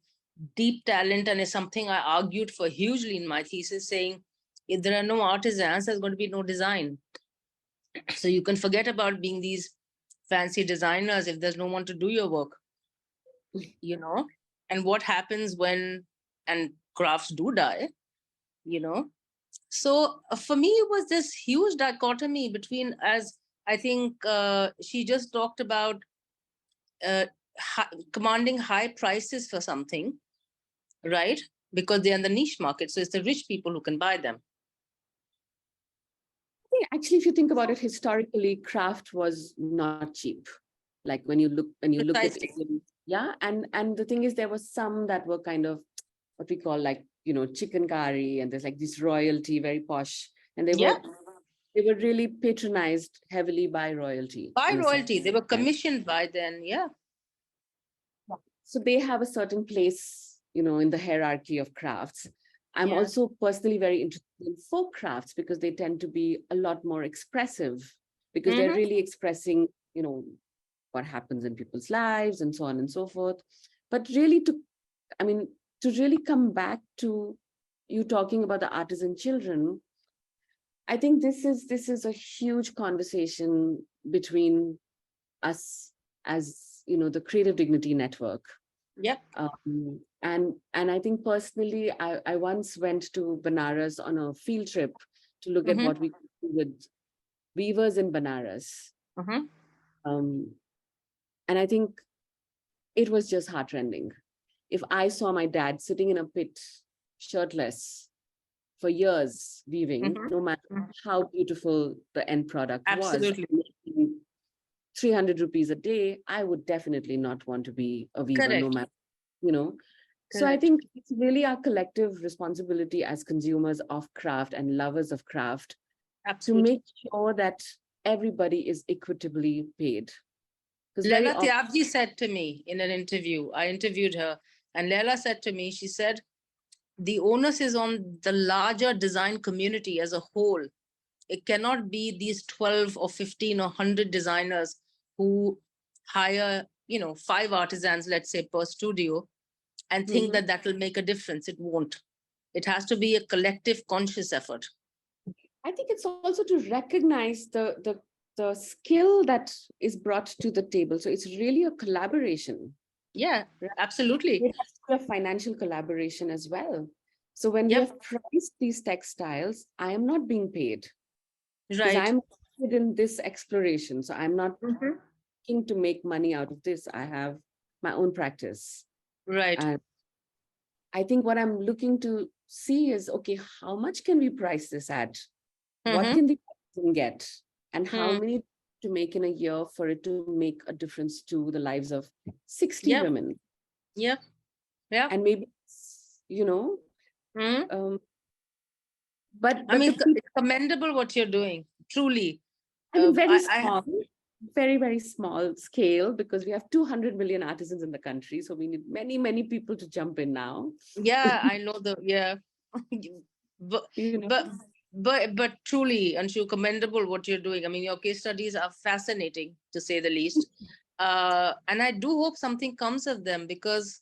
deep talent, and it's something I argued for hugely in my thesis, saying if there are no artisans, there's going to be no design. So you can forget about being these fancy designers if there's no one to do your work, and what happens when, and crafts do die, So for me, it was this huge dichotomy between, as I think she just talked about, commanding high prices for something, right? Because they're in the niche market. So it's the rich people who can buy them. Actually, if you think about it, historically, craft was not cheap. Like when you look at it, and the thing is, there was some that were kind of what we call like, chicken curry, and there's like this royalty, very posh, and they were really patronized heavily by royalty. By royalty, they were commissioned by then, So they have a certain place, in the hierarchy of crafts. I'm also personally very interested in folk crafts because they tend to be a lot more expressive, because they're really expressing you know, what happens in people's lives and so on and so forth. But really to really come back to you talking about the artisan children, I think this is a huge conversation between us as, the Creative Dignity Network. Yep. And I think personally, I once went to Banaras on a field trip to look at Mhm. what we could do with weavers in Banaras. And I think it was just heartrending. If I saw my dad sitting in a pit, shirtless, for years weaving, Mhm. no matter Mhm. how beautiful the end product Absolutely. was, making 300 rupees a day, I would definitely not want to be a weaver, no Correct. matter, So I Correct. think it's really our collective responsibility as consumers of craft and lovers of craft to Absolutely. make sure that everybody is equitably paid. Because Leila Tyabji said to me in an interview, I interviewed her, and Leila said to me, she said, the onus is on the larger design community as a whole. It cannot be these 12 or 15 or 100 designers who hire, 5 artisans, let's say, per studio, and think that that will make a difference. It won't. It has to be a collective conscious effort. I think it's also to recognize the skill that is brought to the table. So it's really a collaboration. Yeah, Right. absolutely. It has to be a financial collaboration as well. So when we Yep. have priced these textiles, I am not being paid because Right. I'm in this exploration. So I'm not Mhm. looking to make money out of this. I have my own practice. Right. And I think what I'm looking to see is, okay, how much can we price this at? What Mhm. can the person get? And how Hmm. many to make in a year for it to make a difference to the lives of 60 Yep. women? Yep. Yep. And maybe, Mhm. but I mean, the people, it's commendable what you're doing, truly. very I small, very, very small scale, because we have 200 million artisans in the country. So we need many, many people to jump in now. yeah, I know but, You know, but truly, Anshu, commendable what you're doing. I mean, your case studies are fascinating, to say the least. And I do hope something comes of them, because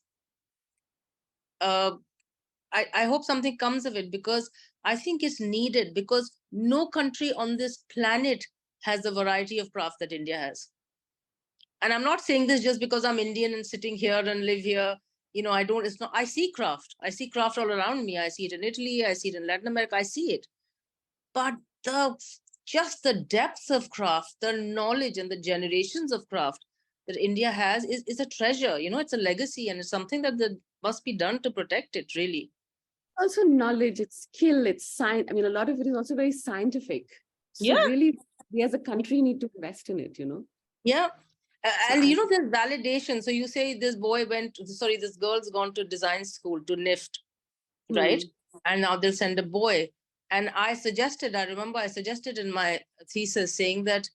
I hope something comes of it, because I think it's needed, because no country on this planet has the variety of craft that India has. And I'm not saying this just because I'm Indian and sitting here and live here. I see craft. I see craft all around me. I see it in Italy. I see it in Latin America. I see it. But just the depth of craft, the knowledge and the generations of craft that India has is a treasure. It's a legacy, and it's something that must be done to protect it, really. also knowledge, it's skill, it's science. I mean, a lot of it is also very scientific. So Yeah. really, we as a country need to invest in it, Yeah. So And there's validation. So you say this girl's gone to design school, to NIFT, right? And now they'll send a boy. And I remember I suggested in my thesis saying that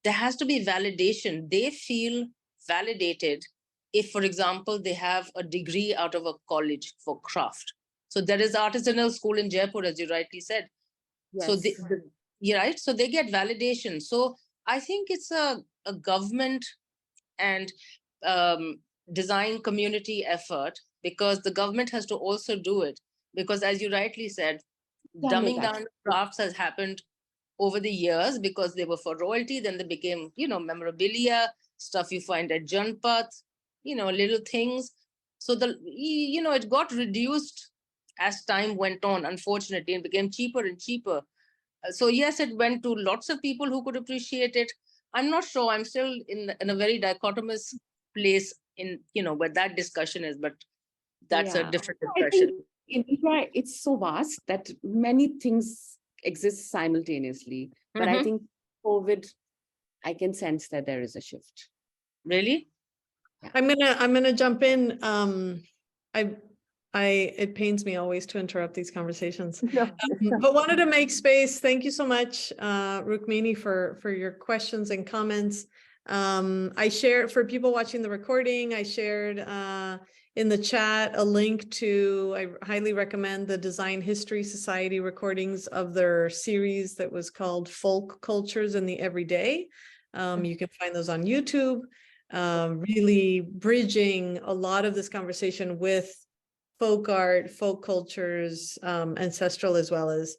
there has to be validation. They feel validated if, for example, they have a degree out of a college for craft. So there is artisanal school in Jaipur, as you rightly said. Yes. So you're right. So they get validation. So I think it's a government and design community effort, because the government has to also do it, because as you rightly said, dumbing down crafts has happened over the years, because they were for royalty, then they became memorabilia, stuff you find at Janpat, little things. So it got reduced as time went on, unfortunately, and became cheaper and cheaper. So yes, it went to lots of people who could appreciate it. I'm not sure. I'm still in a very dichotomous place in where that discussion is, but that's a different discussion. In India, it's so vast that many things exist simultaneously. But I think COVID, I can sense that there is a shift. Really? Yeah. I'm gonna jump in. It pains me always to interrupt these conversations, but wanted to make space. Thank you so much, Rukmini, for your questions and comments. I shared, for people watching the recording, I shared in the chat a link to, I highly recommend the Design History Society recordings of their series that was called Folk Cultures in the Everyday. You can find those on YouTube, really bridging a lot of this conversation with folk art, folk cultures, ancestral as well as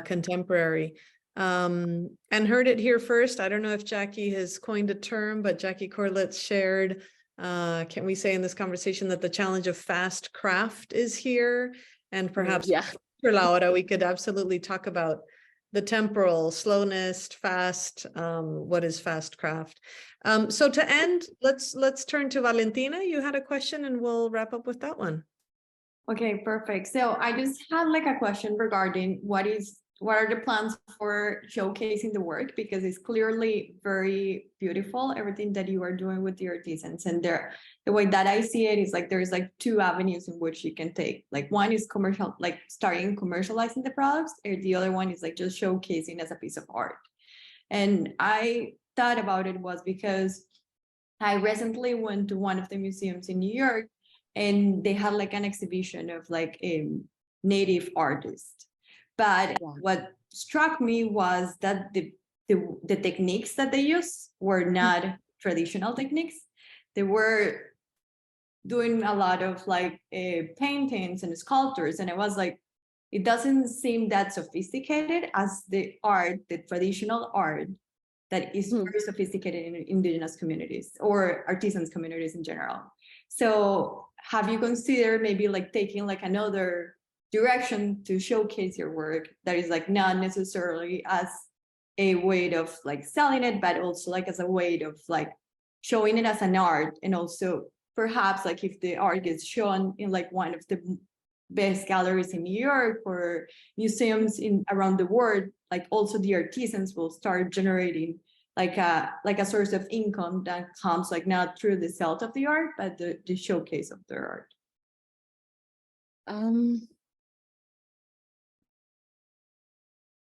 contemporary. And heard it here first. I don't know if Jackie has coined a term, but Jackie Corlitz shared, can we say in this conversation that the challenge of fast craft is here? And perhaps for Laura, we could absolutely talk about the temporal slowness, fast, what is fast craft? So to end, let's turn to Valentina. You had a question and we'll wrap up with that one. Okay, perfect. So I just had like a question regarding what are the plans for showcasing the work, because it's clearly very beautiful, everything that you are doing with the artisans. And the way that I see it is like there's like two avenues in which you can take. Like one is commercial, like starting commercializing the products, and the other one is like just showcasing as a piece of art. And I thought about it was because I recently went to one of the museums in New York, and they had like an exhibition of like a native artist. But what struck me was that the techniques that they used were not traditional techniques. They were doing a lot of like paintings and sculptures. And I was like, it doesn't seem that sophisticated as the traditional art that is very sophisticated in indigenous communities or artisans communities in general. So have you considered maybe like taking like another direction to showcase your work that is like not necessarily as a way of like selling it, but also like as a way of like showing it as an art? And also perhaps like if the art gets shown in like one of the best galleries in New York or museums around the world, like also the artisans will start generating like a source of income that comes like not through the sales of the art, but the showcase of their art.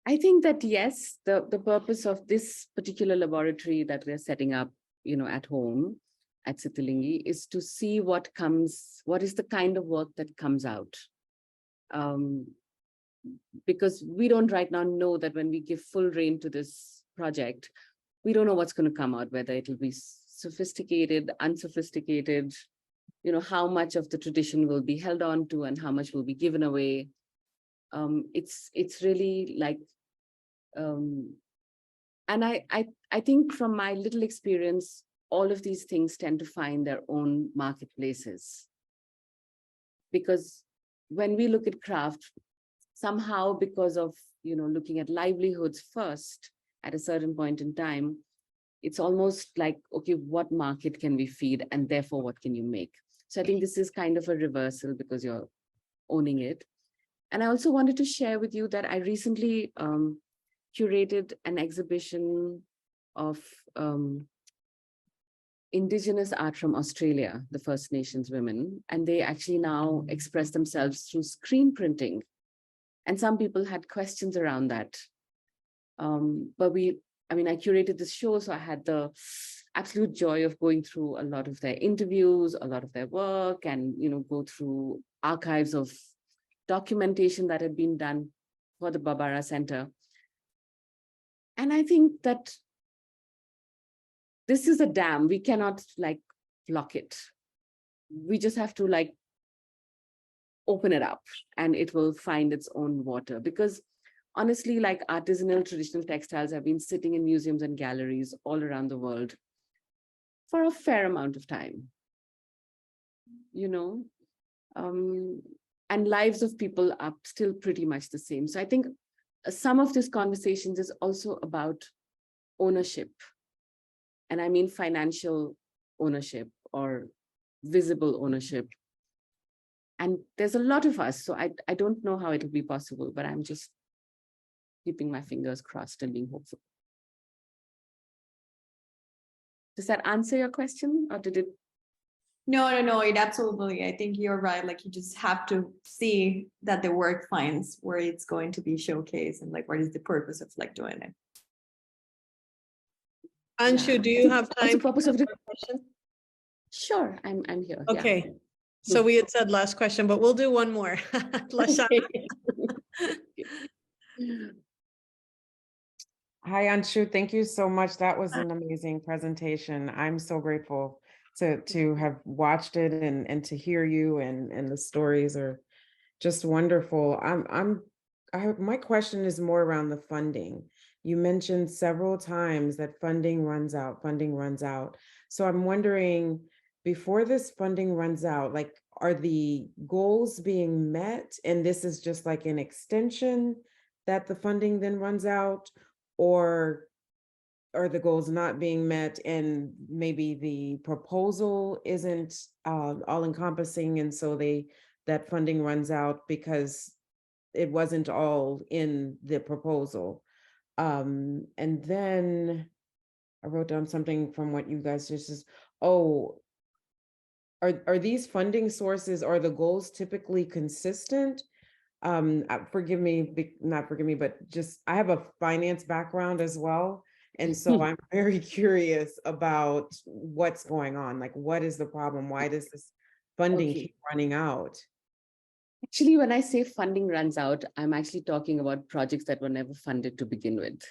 I think that yes, the purpose of this particular laboratory that we're setting up, at home at Sitilingi is to see what is the kind of work that comes out. Because we don't right now know that when we give full rein to this project, we don't know what's going to come out, whether it'll be sophisticated, unsophisticated, how much of the tradition will be held on to and how much will be given away. It's really like, and I think from my little experience, all of these things tend to find their own marketplaces. Because when we look at craft, somehow because of, looking at livelihoods first at a certain point in time, it's almost like, okay, what market can we feed and therefore what can you make? So I think this is kind of a reversal because you're owning it. And I also wanted to share with you that I recently curated an exhibition of Indigenous art from Australia, the First Nations women, and they actually now express themselves through screen printing. And some people had questions around that. But I curated this show, so I had the absolute joy of going through a lot of their interviews, a lot of their work, and, go through archives of documentation that had been done for the Barbara Center. And I think that this is a dam. We cannot like block it. We just have to like open it up and it will find its own water. Because honestly, like artisanal traditional textiles have been sitting in museums and galleries all around the world for a fair amount of time, and lives of people are still pretty much the same. So I think some of these conversations is also about ownership. And I mean financial ownership or visible ownership. And there's a lot of us, so I don't know how it'll be possible, but I'm just keeping my fingers crossed and being hopeful. Does that answer your question, or did it? No, it absolutely. I think you're right. Like you just have to see that the work finds where it's going to be showcased and like what is the purpose of like doing it. Anshu, do you have time? What's the purpose of the question? Sure, I'm here. Okay. Yeah. So we had said last question, but we'll do one more. Lashana. Hi, Anshu. Thank you so much. That was an amazing presentation. I'm so grateful to have watched it and to hear you, and the stories are just wonderful. My question is more around the funding. You mentioned several times that funding runs out. So I'm wondering, before this funding runs out, like, are the goals being met? And this is just like an extension that the funding then runs out, or are the goals not being met and maybe the proposal isn't all encompassing, and so that funding runs out because it wasn't all in the proposal. And then I wrote down something from what you guys just, oh, are these funding sources, are the goals typically consistent? Forgive me, not forgive me, but just, I have a finance background as well. And so I'm very curious about what's going on. Like, what is the problem? Why does this funding Okay. keep running out? Actually, when I say funding runs out, I'm actually talking about projects that were never funded to begin with.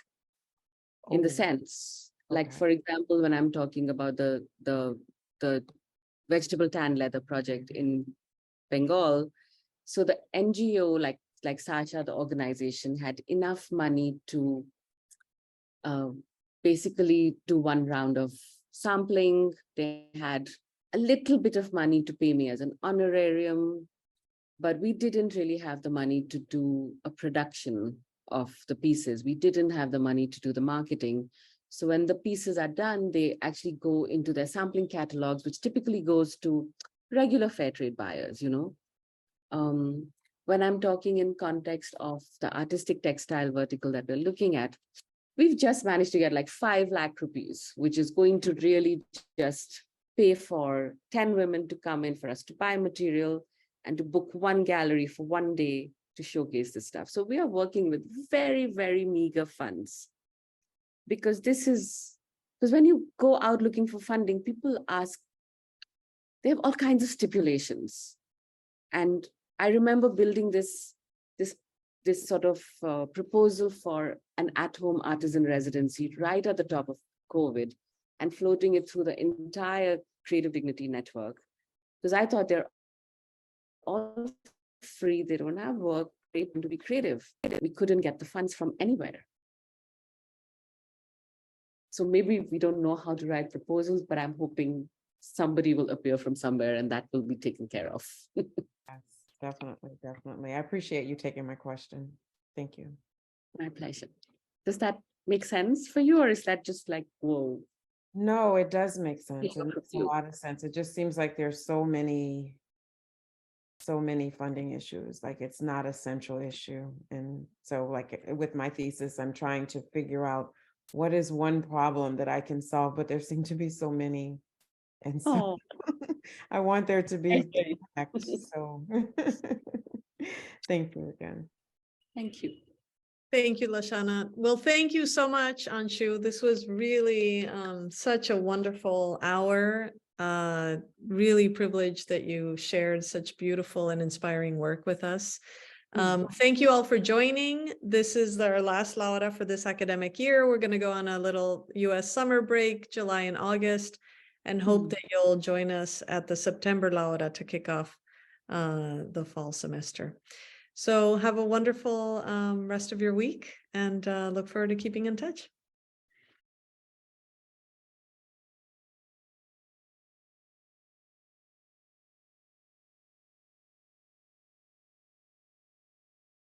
In the Oh, sense, like, okay. for example, when I'm talking about the vegetable tan leather project in Bengal, so the NGO, like Sasha, the organization, had enough money to basically do one round of sampling. They had a little bit of money to pay me as an honorarium, but we didn't really have the money to do a production of the pieces. We didn't have the money to do the marketing. So when the pieces are done, they actually go into their sampling catalogs, which typically goes to regular fair trade buyers, you know. When I'm talking in context of the artistic textile vertical that we're looking at, we've just managed to get like 5 lakh rupees, which is going to really just pay for 10 women to come in for us to buy material and to book one gallery for one day to showcase this stuff. So we are working with very, very meager funds, because when you go out looking for funding, people ask, they have all kinds of stipulations. And I remember building this sort of proposal for an at-home artisan residency right at the top of COVID, and floating it through the entire Creative Dignity network, because I thought they're all free, they don't have work, they want to be creative. We couldn't get the funds from anywhere. So maybe we don't know how to write proposals, but I'm hoping somebody will appear from somewhere and that will be taken care of. Yes, definitely. I appreciate you taking my question. Thank you. My pleasure. Does that make sense for you, or is that just like, whoa? No, it does make sense. Yeah, It makes a you. lot of sense. It just seems like there's so many funding issues, like it's not a central issue. And so, like, with my thesis, I'm trying to figure out what is one problem that I can solve, but there seem to be so many. And so I want there to be impact. So thank you again. Thank you. Thank you, Lashana. Well, thank you so much, Anshu. This was really such a wonderful hour. Really privileged that you shared such beautiful and inspiring work with us. Thank you all for joining. This is our last La Hora for this academic year. We're going to go on a little US summer break, July and August, and hope that you'll join us at the September La Hora to kick off the fall semester. So have a wonderful rest of your week, and look forward to keeping in touch.